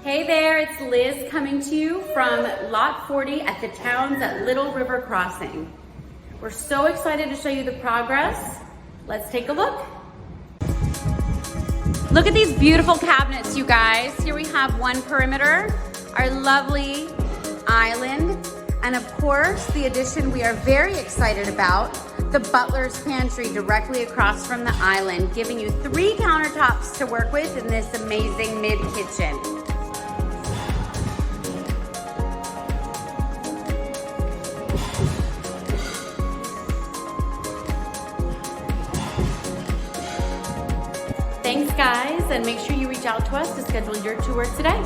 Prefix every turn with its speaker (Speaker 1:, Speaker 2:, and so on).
Speaker 1: Hey there, it's Liz coming to you from Lot 40 at the Towns at Little River Crossing. We're so excited to show you the progress. Let's take a look. Look at these beautiful cabinets, you guys. Here we have one perimeter, our lovely island, and of course, the addition we are very excited about, the butler's pantry directly across from the island, giving you 3 countertops to work with in this amazing mid-kitchen. Thanks guys, and make sure you reach out to us to schedule your tour today.